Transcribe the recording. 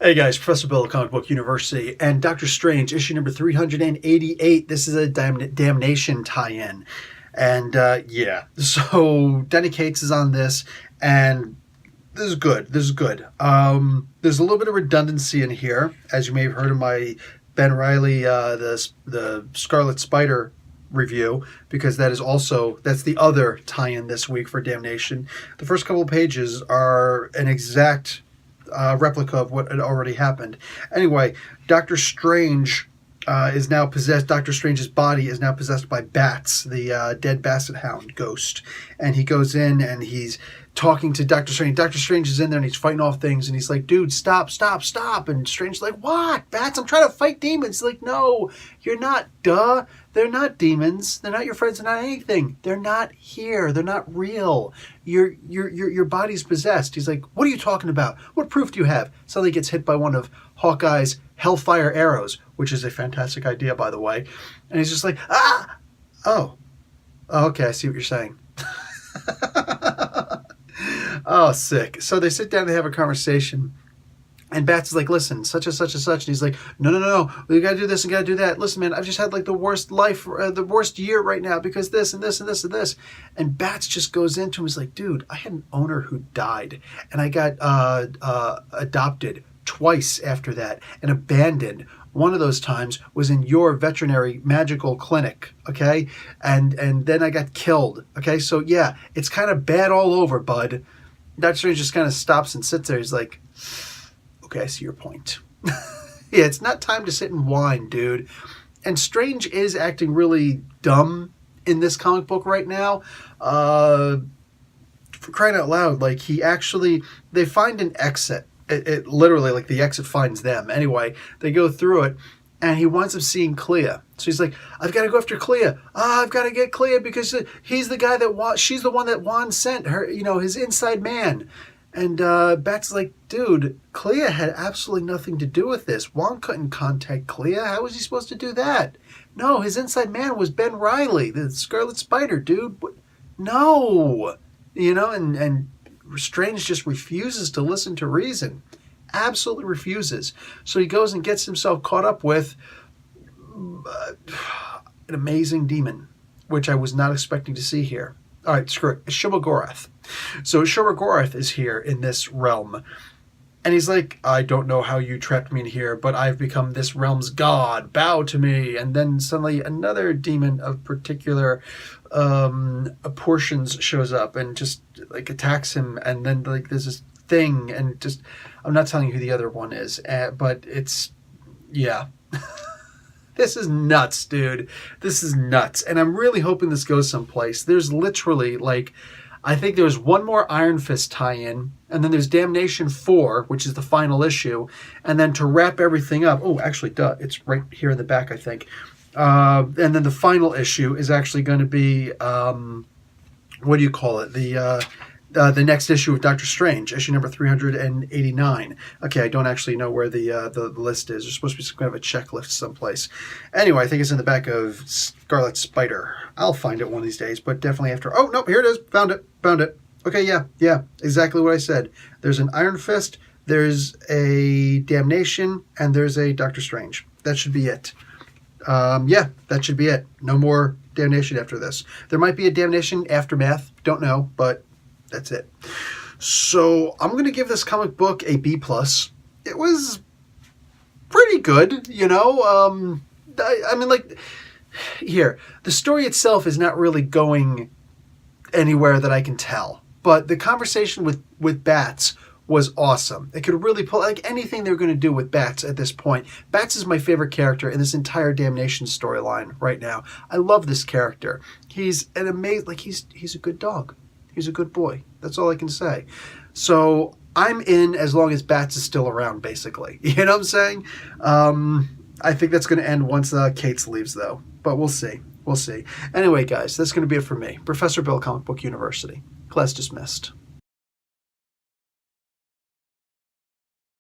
Hey guys, Professor Bill of Comic Book University and Doctor Strange, issue number 388. This is a Damnation tie-in. And yeah, so Denny Cates is on this, and this is good. This is good. There's a little bit of redundancy in here, as you may have heard in my Ben Reilly, the Scarlet Spider review, because that's the other tie-in this week for Damnation. The first couple of pages are an exact replica of what had already happened. Anyway, Doctor Strange is now possessed. Doctor Strange's body is now possessed by bats, the dead basset hound ghost. And he goes in and he's talking to Doctor Strange. Doctor Strange is in there and he's fighting off things. And he's like, dude, stop. And Strange's like, what? Bats? I'm trying to fight demons. He's like, no, you're not. Duh. They're not demons. They're not your friends. They're not anything. They're not here. They're not real. Your body's possessed. He's like, what are you talking about? What proof do you have? Suddenly gets hit by one of Hawkeye's Hellfire arrows, which is a fantastic idea, by the way. And he's just like, ah! Oh, okay, I see what you're saying. Oh, sick. So they sit down and they have a conversation. And Bats is like, listen, such and such and such. And he's like, no. We got to do this and got to do that. Listen, man, I've just had like the worst life, the worst year right now because this and this and this and this. And Bats just goes into him. He's like, dude, I had an owner who died. And I got adopted twice after that and abandoned. One of those times was in your veterinary magical clinic, okay? And then I got killed, okay? So, yeah, it's kind of bad all over, bud. Doctor Strange just kind of stops and sits there. He's like, okay, I see your point. Yeah, it's not time to sit and whine, dude. And Strange is acting really dumb in this comic book right now. For crying out loud, like they find an exit. It literally, like the exit finds them. Anyway, they go through it, and he winds up seeing Clea. So he's like, I've got to go after Clea. I've got to get Clea because he's the guy she's the one that Juan sent her, his inside man. And Bats is like, dude, Clea had absolutely nothing to do with this. Juan couldn't contact Clea. How was he supposed to do that? No, his inside man was Ben Reilly, the Scarlet Spider, dude. No. And Strange just refuses to listen to reason. Absolutely refuses. So he goes and gets himself caught up with an amazing demon, which I was not expecting to see here. All right, screw it. Shuma-Gorath. So Shuma-Gorath is here in this realm. And he's like, I don't know how you trapped me in here, but I've become this realm's god. Bow to me. And then suddenly another demon of particular portions shows up and just like attacks him. And then like there's this thing and just, I'm not telling you who the other one is, but it's, yeah. This is nuts, dude. This is nuts. And I'm really hoping this goes someplace. There's literally, I think there's one more Iron Fist tie-in, and then there's Damnation 4, which is the final issue. And then to wrap everything up, it's right here in the back, I think. And then the final issue is actually going to be, what do you call it? The next issue of Doctor Strange, issue number 389. Okay, I don't actually know where the list is. There's supposed to be some kind of a checklist someplace. Anyway, I think it's in the back of Scarlet Spider. I'll find it one of these days, but definitely after. Oh, no, here it is. Found it. Okay, yeah, exactly what I said. There's an Iron Fist, there's a Damnation, and there's a Doctor Strange. That should be it. Yeah, that should be it. No more Damnation after this. There might be a Damnation aftermath. Don't know, but that's it. So I'm going to give this comic book a B+. It was pretty good, I mean, here, the story itself is not really going anywhere that I can tell. But the conversation with Bats was awesome. It could really pull, anything they're going to do with Bats at this point. Bats is my favorite character in this entire Damnation storyline right now. I love this character. He's an amazing, he's a good dog. He's a good boy. That's all I can say. So I'm in as long as Bats is still around, basically. You know what I'm saying? I think that's going to end once Cates leaves, though. But we'll see. We'll see. Anyway, guys, that's going to be it for me. Professor Bill, Comic Book University. Class dismissed.